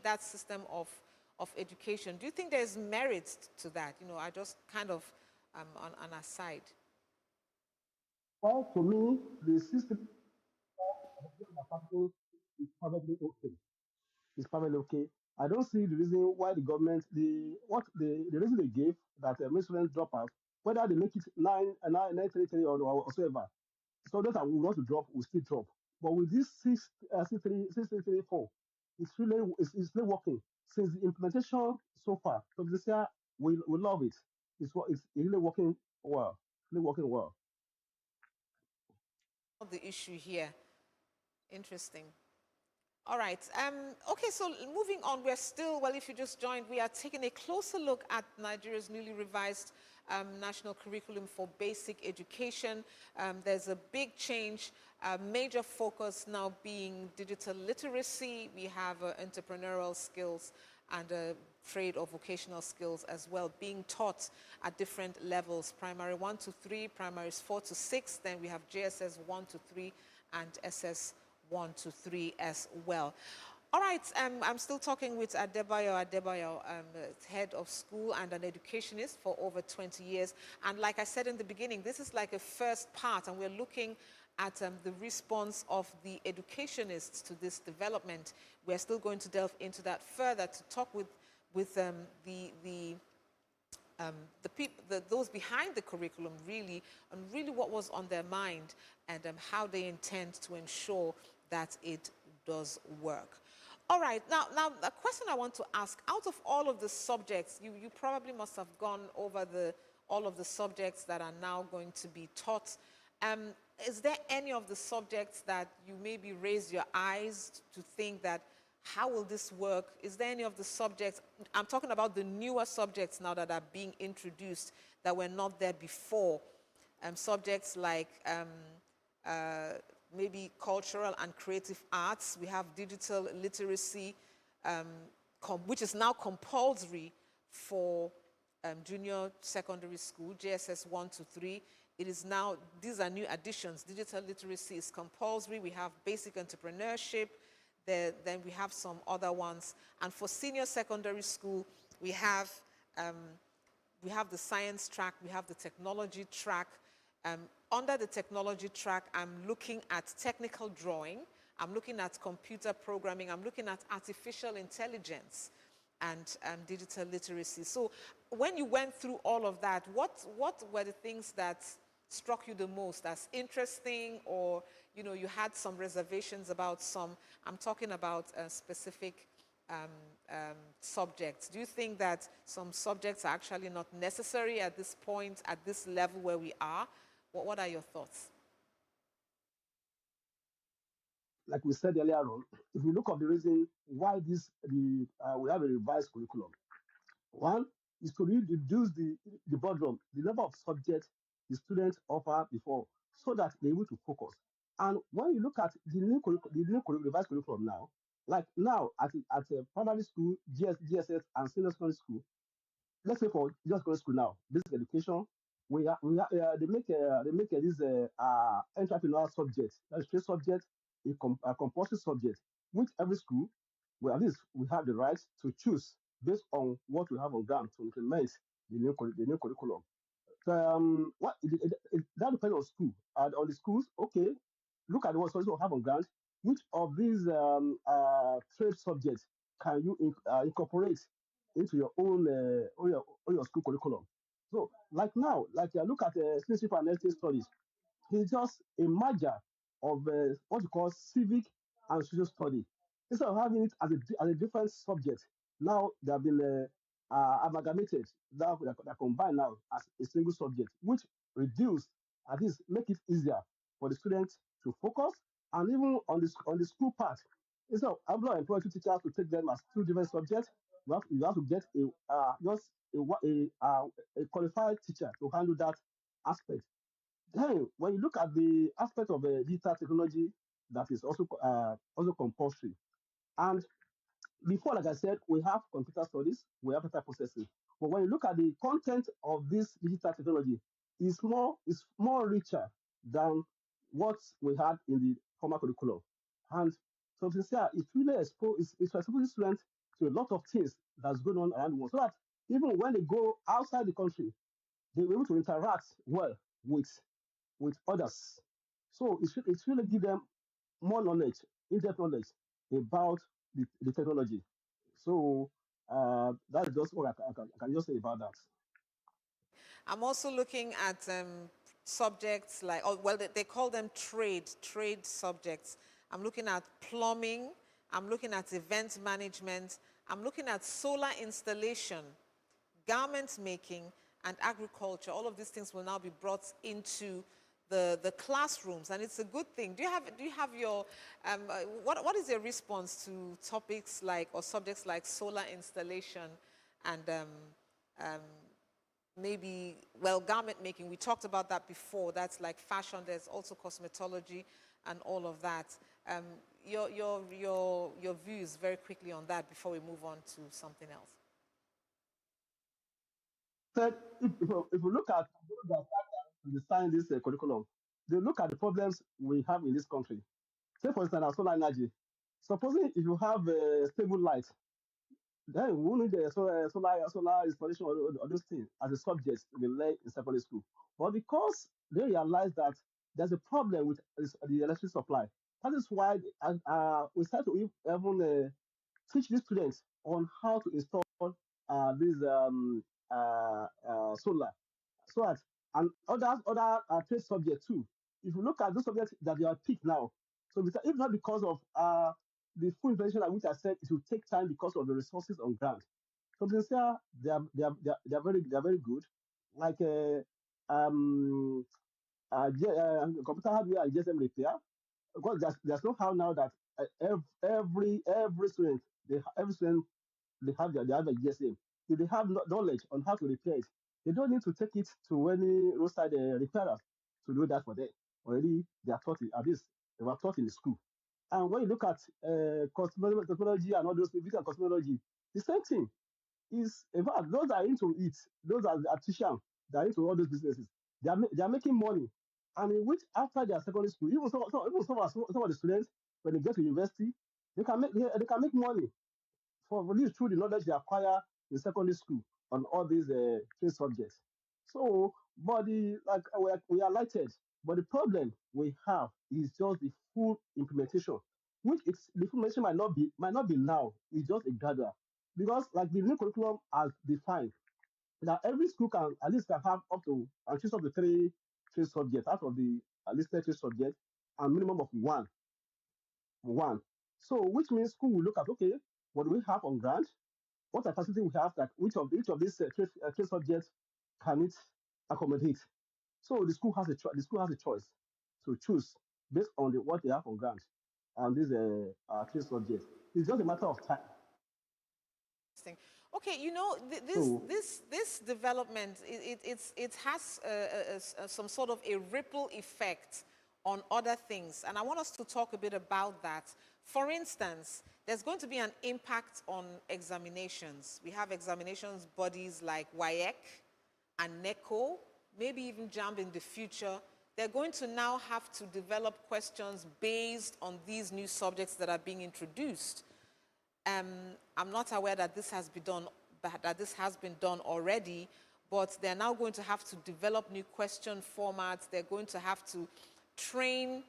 that system of education. Do you think there's merit to that? You know, I just kind of on an aside. Well, to me, the system is probably okay. It's probably okay. I don't see the reason why the government, the reason they gave that many students drop out, whether they make it 933 or whatsoever. So that I will want to drop will still drop. But with this 63334, it's really working. Since the implementation so far, so this year we love it. It's really working well. Really working well. The issue here. Interesting. All right. Okay, so moving on, we're still, well, if you just joined, we are taking a closer look at Nigeria's newly revised national curriculum for basic education. There's a big change, major focus now being digital literacy. We have entrepreneurial skills and trade or vocational skills as well being taught at different levels, primary 1 to 3, primaries 4 to 6, then we have JSS 1 to 3 and SS 1 to 3 as well. All right, I'm still talking with Adebayo, head of school and an educationist for over 20 years. And like I said in the beginning, this is like a first part, and we're looking at the response of the educationists to this development. We're still going to delve into that further to talk with those behind the curriculum really, and really what was on their mind and how they intend to ensure that it does work. All right, now a question I want to ask, out of all of the subjects, you probably must have gone over all of the subjects that are now going to be taught. Is there any of the subjects that you maybe raise your eyes to think that, how will this work? Is there any of the subjects, I'm talking about the newer subjects now that are being introduced that were not there before, subjects like maybe cultural and creative arts. We have digital literacy, which is now compulsory for junior secondary school, JSS 1 to 3. It is now, these are new additions. Digital literacy is compulsory. We have basic entrepreneurship. Then we have some other ones. And for senior secondary school, we have the science track, we have the technology track. Under the technology track, I'm looking at technical drawing, I'm looking at computer programming, I'm looking at artificial intelligence and digital literacy. So when you went through all of that, what were the things that struck you the most as interesting, or you had some reservations about some? I'm talking about specific subjects. Do you think that some subjects are actually not necessary at this point, at this level where we are? What are your thoughts? Like we said earlier on, if you look at the reason why we have a revised curriculum, one is to reduce the burden, the number of subjects the students offer before, so that they're able to focus. And when you look at revised curriculum now, like now at a primary school, GSS, and senior secondary school, let's say for just secondary school now, basic education, they make this entrepreneurial subject, that's three subject, a compulsory subject, which every school, well, at least we have the right to choose based on what we have on ground to implement the new curriculum. So, that depends on school. And on the schools, okay, look at what also have on ground. Which of these trade subjects can you incorporate into your own on your school curriculum? So, like now, like look at citizenship and ethnic studies. It's just a merger of what you call civic and social study. Instead of having it as a different subject, now they have been amalgamated, now they're combined now as a single subject, which reduce, at least make it easier for the students to focus. And even on the school part, instead of employing two teachers to take them as two different subjects, you have to get just a qualified teacher to handle that aspect. Then, when you look at the aspect of digital technology, that is also compulsory. And before, like I said, we have computer studies, we have data processing. But when you look at the content of this digital technology, it's more richer than what we had in the former curriculum. And so, sincere, it really exposing students to a lot of things that's going on around the world. So that even when they go outside the country, they're able to interact well with others. So it really give them more knowledge, in-depth knowledge about the technology. So that's just what I can just say about that. I'm also looking at subjects like, oh, well, they call them trade subjects. I'm looking at plumbing. I'm looking at event management. I'm looking at solar installation, garment making, and agriculture. All of these things will now be brought into the classrooms, and it's a good thing. Do you have your what is your response to topics like or subjects like solar installation and maybe, well, garment making? We talked about that before. That's like fashion. There's also cosmetology and all of that. Your views very quickly on that before we move on to something else. Said if we look at those that design this curriculum, they look at the problems we have in this country. Say, for instance, solar energy. Supposing if you have stable light, then we need the solar installation or those things as a subject we learn in secondary school. But because they realize that there's a problem with the electricity supply, that is why we start to even teach the students on how to install this solar. So that, and other trade subjects too. If you look at those subjects that they are picked now, so if not because of the full information which I said, it will take time because of the resources on ground. So this year they are very good. Like computer hardware and GSM repair, because there's no how now that every student every student they have a GSM. If they have knowledge on how to repair it, they don't need to take it to any roadside repairer to do that for them. Already they are taught at least they were taught in the school. And when you look at cosmetology and all those beauty and cosmetology, the same thing is, in fact, those that are into it, those are the artisans that are into all those businesses, they are making money. And in which after their secondary school, even some of the students, when they get to university, they can make money for this through the knowledge they acquire in secondary school on all these trade subjects. So, but we are lighted, but the problem we have is just the full implementation, which the implementation might not be now. It's just a gradual, because like the new curriculum has defined that every school can at least can have up to and choose up to three trade subjects out of the listed trade subjects, and minimum of one. So, which means school will look at, okay, what do we have on ground? What capacity we have, that each of these trade subjects can it accommodate? So the school has the school has a choice to choose based on what they have on ground and these trade subjects. It's just a matter of time. Okay, you know, So this development, it has some sort of a ripple effect on other things, and I want us to talk a bit about that. For instance, there's going to be an impact on examinations. We have examinations bodies like WAEC and NECO, maybe even JAMB in the future. They're going to now have to develop questions based on these new subjects that are being introduced. I'm not aware that this has been done already, but they're now going to have to develop new question formats. They're going to have to train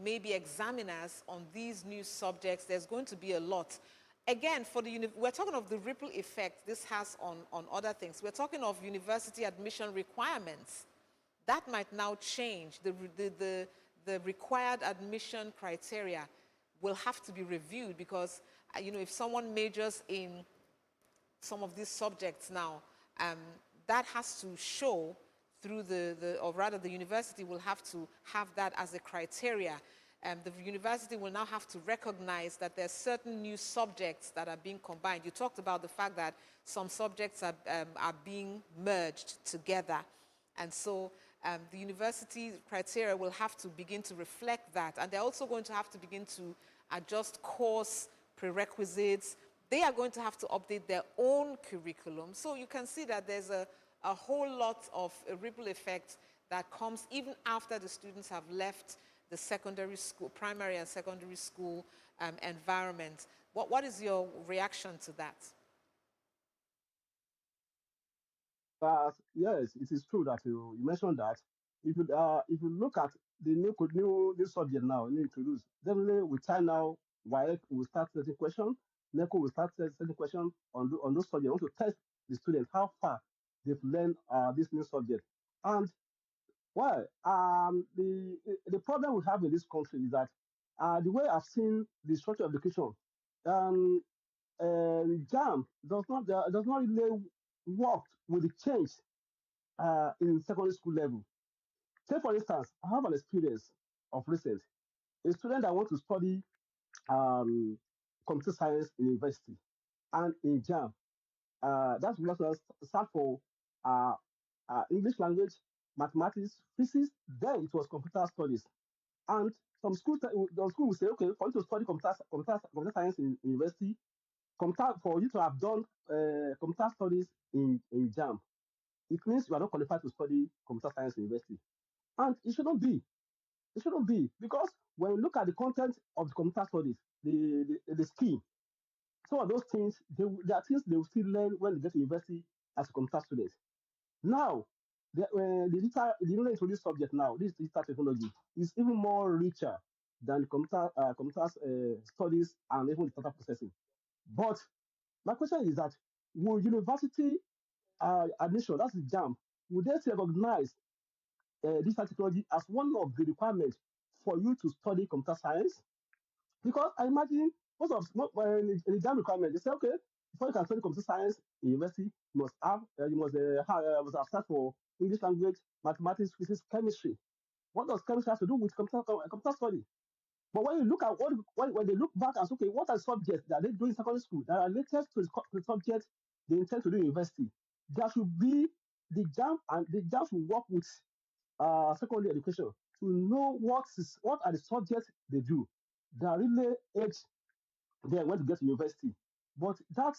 maybe examiners on these new subjects. There's going to be a lot. Again, we're talking of the ripple effect this has on other things. We're talking of university admission requirements. That might now change. The required admission criteria will have to be reviewed, because you know, if someone majors in some of these subjects now, that has to show through or rather the university will have to have that as a criteria. The university will now have to recognize that there are certain new subjects that are being combined. You talked about the fact that some subjects are being merged together. And so the university criteria will have to begin to reflect that. And they're also going to have to begin to adjust course prerequisites. They are going to have to update their own curriculum. So you can see that there's a whole lot of a ripple effect that comes even after the students have left the secondary school, primary and secondary school environment. What is your reaction to that? Yes, it is true that you mentioned that. If you look at the new subject now, new introduced, definitely with time now, WAEC will start setting question, NECO will start setting question on those subjects. Want to test the students how far they've learned this new subject. And well, the problem we have in this country is that the way I've seen the structure of education, um, JAM does not really work with the change in secondary school level. Say, for instance, I have an experience of recent. A student that wants to study um, computer science in university and in JAM, that's what start for uh, English language, mathematics, physics. Then it was computer studies. And some school will say, okay, for you to study computer science in university, for you to have done computer studies in JAM, it means you are not qualified to study computer science in university. And it shouldn't be. It shouldn't be because when you look at the content of the computer studies, the scheme, some of those things, there are things they will still learn when they get to university as a computer student. Now, the newly introduced subject now, this digital technology, is even more richer than the computer studies and even the data processing. But my question is that will university admission, that's the JAM, would they still recognize digital technology as one of the requirements for you to study computer science? Because I imagine in the exam requirement, they say, okay, before you can study computer science in university, must have started for English language, mathematics, physics, chemistry. What does chemistry have to do with computer study? But when you look at when they look back and say, okay, what are subjects that they do in secondary school that are related to the subject they intend to do in university? There should be the JAM, and the JAM should work with secondary education to know what are the subjects they do that really aids them when to get to university. But that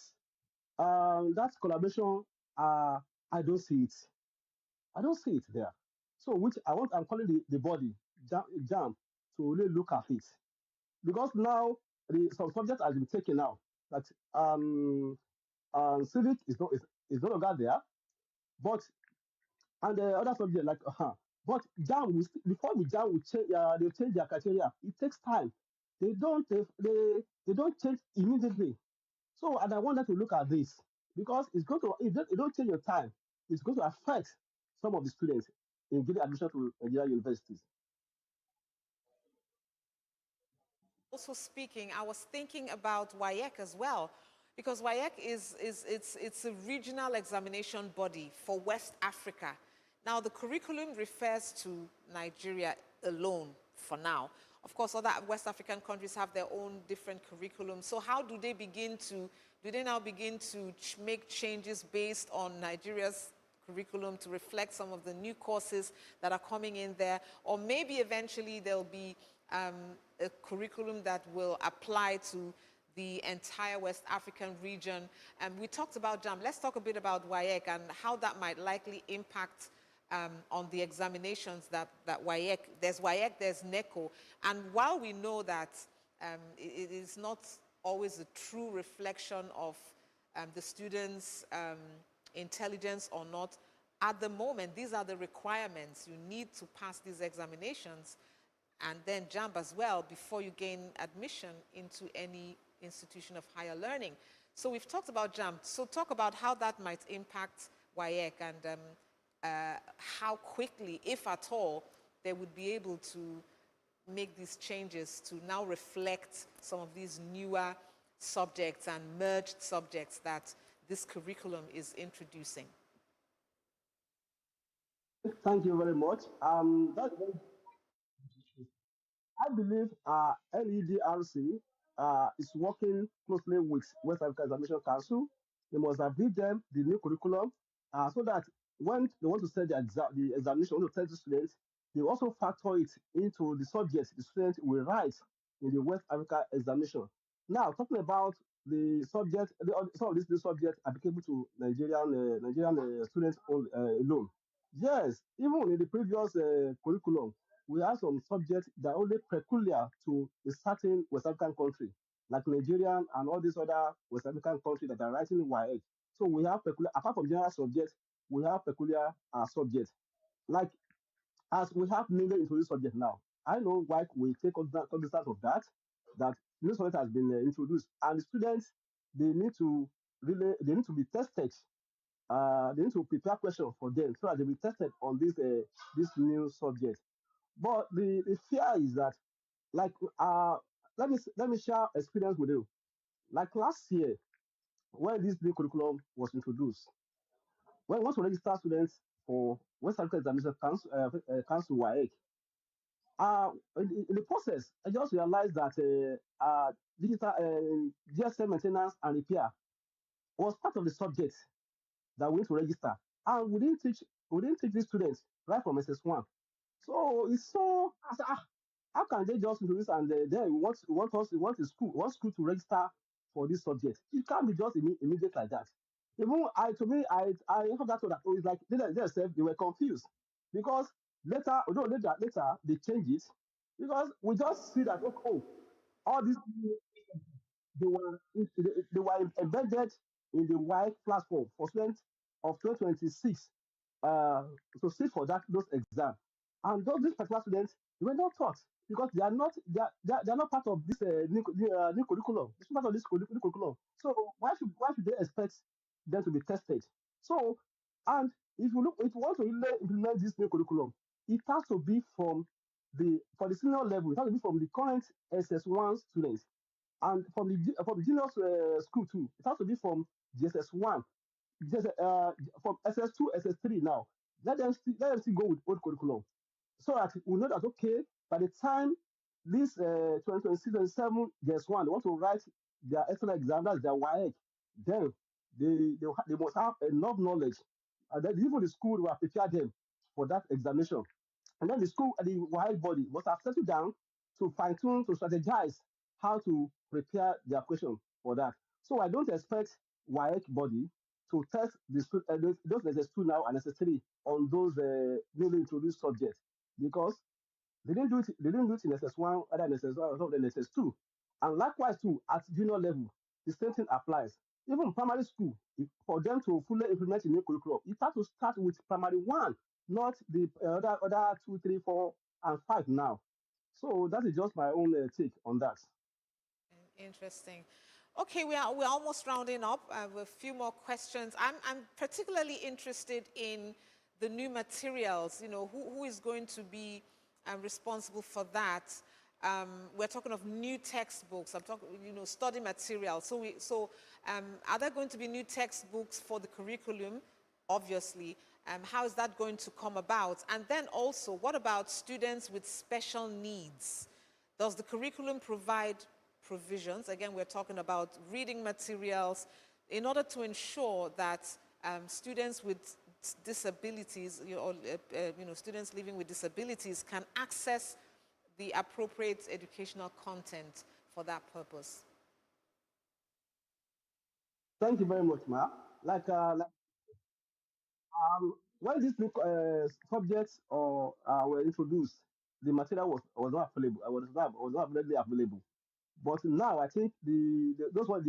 collaboration, I don't see it. I don't see it there. So I'm calling the body jam to really look at it because now some subject has been taken now that civic is no longer there, but and the other subject like but jam before we jam we change they change their criteria. It takes time. They don't change immediately. So and I want them to look at this because it's going to if you don't change your time, it's going to affect some of the students in getting admission to Nigerian universities. Also speaking, I was thinking about WAEC as well, because WAEC it's a regional examination body for West Africa. Now, the curriculum refers to Nigeria alone for now. Of course, other West African countries have their own different curriculum. So how do they now begin to make changes based on Nigeria's curriculum to reflect some of the new courses that are coming in there? Or maybe eventually there'll be um, a curriculum that will apply to the entire West African region. And we talked about JAM. Let's talk a bit about WAEC and how that might likely impact on the examinations that WAEC, there's NECO. And while we know that it is not always a true reflection of the students' intelligence or not, at the moment, these are the requirements. You need to pass these examinations and then JAMB as well before you gain admission into any institution of higher learning. So we've talked about JAMB. So talk about how that might impact WAEC and how quickly, if at all, they would be able to make these changes to now reflect some of these newer subjects and merged subjects that this curriculum is introducing. Thank you very much. I believe NEDRC is working closely with West Africa Examination Council. They must update them the new curriculum so that when they want to set the examination, want to test the students, they also factor it into the subjects the students will write in the West Africa examination. Now, talking about the subject, some of these subjects applicable to Nigerian students alone. Yes, even in the previous curriculum, we have some subjects that are only peculiar to a certain West African country. like Nigerian and all these other West African countries that are writing WAEC. So we have peculiar, apart from general subjects, we have peculiar subjects. Like as we have newly introduced subject now, I know why we take cognizance of that new subject has been introduced, and the students they need to they need to be tested. They need to prepare questions for them so that they will be tested on this new subject. But the fear is that, like, let me share experience with you. Like last year, when this new curriculum was introduced, when once we register students for West African Examination Council WAEC, in the process, I just realized that digital GSM maintenance and repair was part of the subject that we need to register, and we didn't teach these students right from SS1. So it's so I said, how can they just introduce and then we want school to register for this subject? It can't be just immediate like that. Even I have that thought that, oh, it's like they themselves they were confused because later they changed it because we just see that, okay, oh, all these they were embedded in the white platform for students of 2026 uh, to sit for those exams. And these particular students, they were not taught because they are not part of this new curriculum. It's not part of this new curriculum. So why should they expect them to be tested? So, and if you want to really implement this new curriculum, it has to be for the senior level. It has to be from the current SS1 students, and from the junior school too. It has to be from GSS1, just from SS2, SS3 now. Let them still go with old curriculum so that we know that, okay, by the time this 2026, 27 GS1, they want to write their external exam, that's their WAEC, then they must have enough knowledge. And then even the school will prepare them for that examination. And then the school, the WAEC body must have settled down to fine tune, to strategize how to prepare their question for that. So I don't expect WAEC body to test those SS2 now and SS3 on those newly introduced subjects because they didn't do it in SS1, other than SS1, or than SS2. And likewise too, at junior level, the same thing applies. Even primary school, for them to fully implement the new curriculum, it has to start with primary one, not the other two, three, four, and five now. So that is just my own take on that. Interesting. Okay, we're almost rounding up with a few more questions. I'm particularly interested in the new materials. You know, who is going to be responsible for that? We're talking of new textbooks. I'm talking, study materials. So are there going to be new textbooks for the curriculum? Obviously. How is that going to come about? And then also, what about students with special needs? Does the curriculum provide provisions? Again, we're talking about reading materials in order to ensure that students with disabilities, or students living with disabilities can access the appropriate educational content for that purpose. Thank you very much, Ma. When these new subjects were introduced, the material was not available. Was not readily available. But now I think the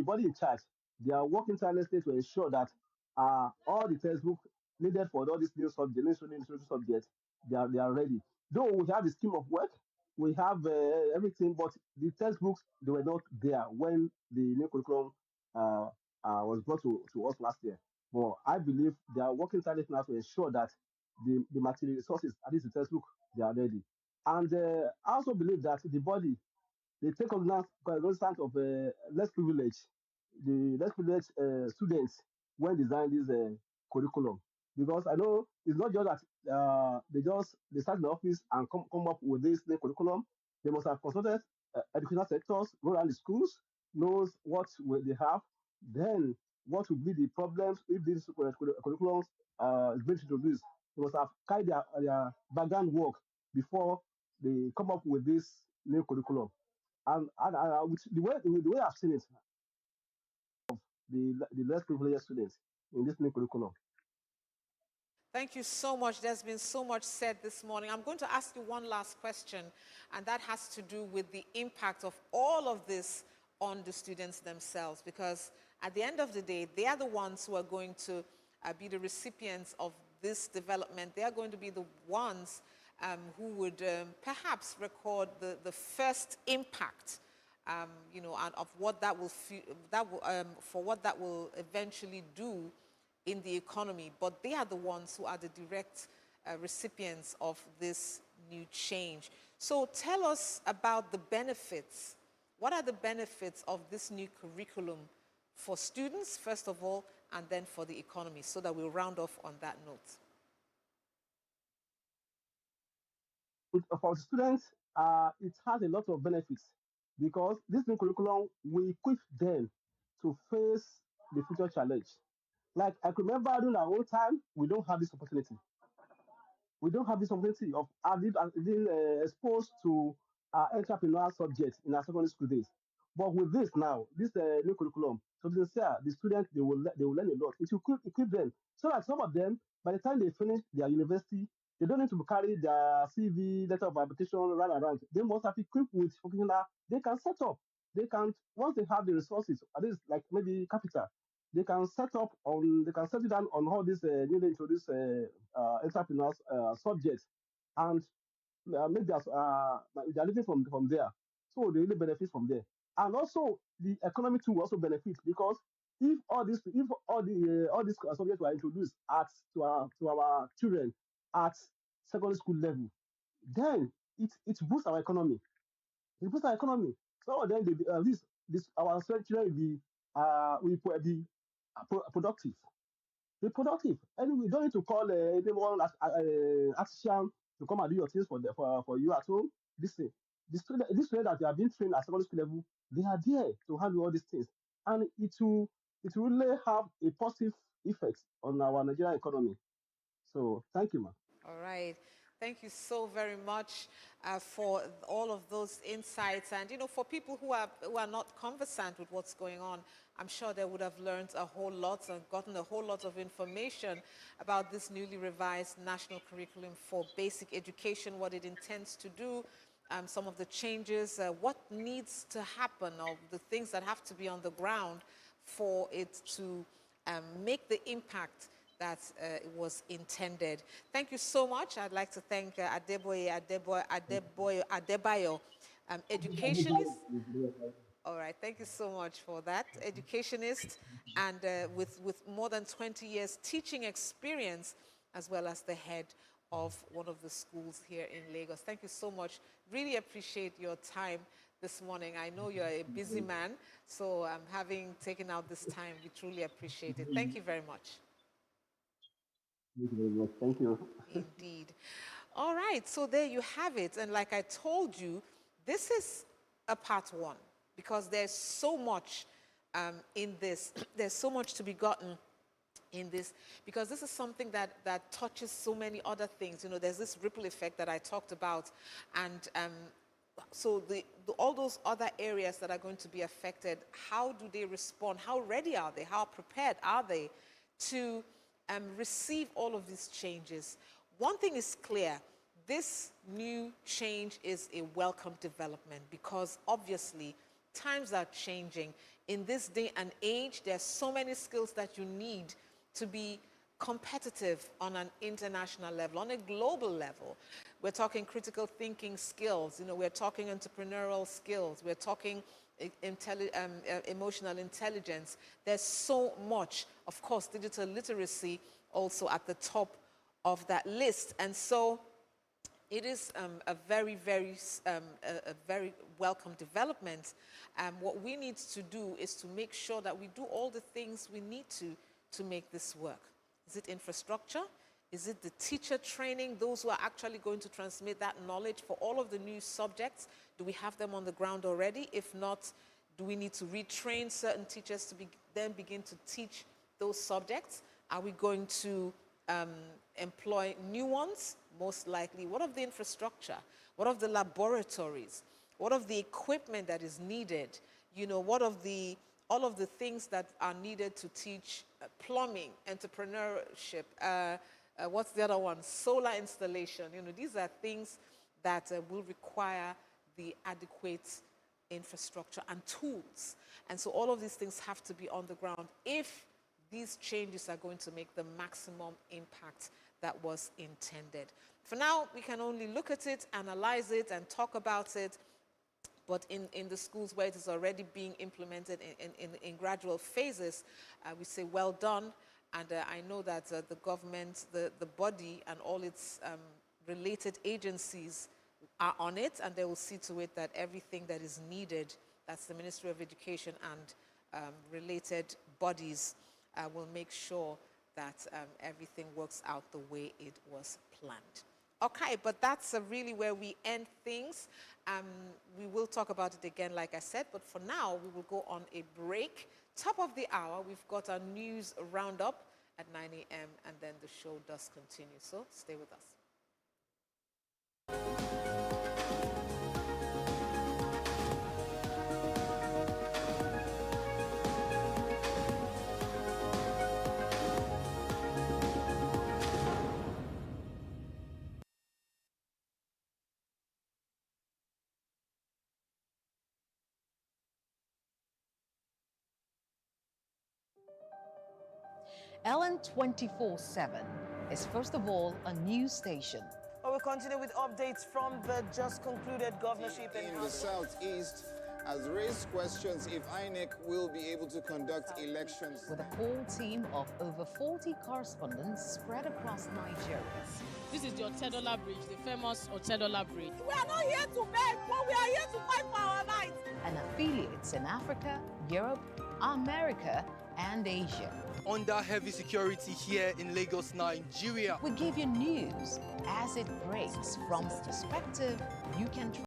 body in charge, they are working tirelessly to ensure that all the textbooks needed for all these new subjects, new subjects, they are ready. Though we have the scheme of work, we have everything, but the textbooks they were not there when the new curriculum uh, was brought to us last year. But I believe they are working tirelessly now to ensure that the material resources, at least the textbook, they are ready. And I also believe that the body they take cognizance of less privileged, the less privileged students when designing this curriculum. Because I know it's not just that they start in the office and come up with this new curriculum. They must have consulted educational sectors, go around the schools, knows what they have, then what will be the problems if this curriculum is being introduced. They must have carried their background work before they come up with this new curriculum. And with the way I've seen it, the less privileged students in this new curriculum. Thank you so much. There's been so much said this morning. I'm going to ask you one last question, and that has to do with the impact of all of this on the students themselves, because at the end of the day, they are the ones who are going to be the recipients of this development. They are going to be the ones who would perhaps record the first impact, you know, of what that will for what that will eventually do in the economy. But they are the ones who are the direct recipients of this new change. So tell us about the benefits. What are the benefits of this new curriculum for students, first of all, and then for the economy, so that we'll round off on that note? For students, it has a lot of benefits because this new curriculum will equip them to face the future challenge. Like I can remember during our own time, we don't have this opportunity. We don't have this opportunity of being exposed to entrepreneurial subjects in our secondary school days. But with this now, this new curriculum, so the students they will learn a lot. It will equip them so that some of them, by the time they finish their university, they don't need to carry their CV, letter of application, run around. They must have equipped with something that they can set up. They can once they have the resources, at least like maybe capital, they can they can settle down on all these newly introduced entrepreneurs subjects and make their living from there. So they really benefit from there. And also the economy too also benefits because if all these subjects were introduced to our children at secondary school level, then it boosts our economy. It boosts our economy. So then at least our children will be productive. Be productive. Anyway, you don't need to call anyone artisan to come and do your things for you at home. This thing, this way that you are being trained at secondary school level, they are there to handle all these things, and it will really have a positive effect on our Nigerian economy. So thank you, man. All right. Thank you so very much for all of those insights. And, you know, for people who are not conversant with what's going on, I'm sure they would have learned a whole lot and gotten a whole lot of information about this newly revised national curriculum for basic education, what it intends to do, some of the changes, what needs to happen, or the things that have to be on the ground for it to make the impact that it was intended. Thank you so much. I'd like to thank Adebayo, educationist. All right, thank you so much for that. Educationist and with more than 20 years teaching experience, as well as the head of one of the schools here in Lagos. Thank you so much. Really appreciate your time this morning. I know you're a busy man, so having taken out this time, we truly appreciate it. Thank you very much. Thank you very much. Thank you. Indeed. All right, so there you have it. And like I told you, this is a part one because there's so much in this. There's so much to be gotten in this because this is something that touches so many other things. You know, there's this ripple effect that I talked about. And so all those other areas that are going to be affected, how do they respond? How ready are they? How prepared are they to receive all of these changes? One thing is clear, this new change is a welcome development because obviously times are changing. In this day and age, there's so many skills that you need to be competitive on an international level, on a global level. We're talking critical thinking skills, you know, we're talking entrepreneurial skills, we're talking emotional intelligence. There's so much. Of course, digital literacy also at the top of that list. And so it is a very, very welcome development. What we need to do is to make sure that we do all the things we need to make this work. Is it infrastructure? Is it the teacher training, those who are actually going to transmit that knowledge for all of the new subjects? Do we have them on the ground already? If not, do we need to retrain certain teachers to then begin to teach those subjects? Are we going to employ new ones? Most likely. What of the infrastructure? What of the laboratories? What of the equipment that is needed? You know, what of all of the things that are needed to teach plumbing, entrepreneurship, what's the other one? Solar installation. You know, these are things that will require the adequate infrastructure and tools. And so all of these things have to be on the ground if these changes are going to make the maximum impact that was intended. For now, we can only look at it, analyze it, and talk about it. But in the schools where it is already being implemented in gradual phases, we say well done. And I know that the government, the body, and all its related agencies are on it, and they will see to it that everything that is needed, that's the Ministry of Education and related bodies, will make sure that everything works out the way it was planned. Okay, but that's really where we end things. We will talk about it again, like I said, but for now, we will go on a break. Top of the hour, we've got our news roundup at 9 a.m., and then the show does continue. So stay with us. Ellen 24/7 is first of all a news station. Well, we continue with updates from the just concluded governorship in the southeast has raised questions if INEC will be able to conduct elections. With a core team of over 40 correspondents spread across Nigeria. This is the Otedola Bridge, the famous Otedola Bridge. We are not here to beg, but we are here to fight for our rights. And affiliates in Africa, Europe, America, and Asia. Under heavy security here in Lagos, Nigeria. We give you news as it breaks from the perspective you can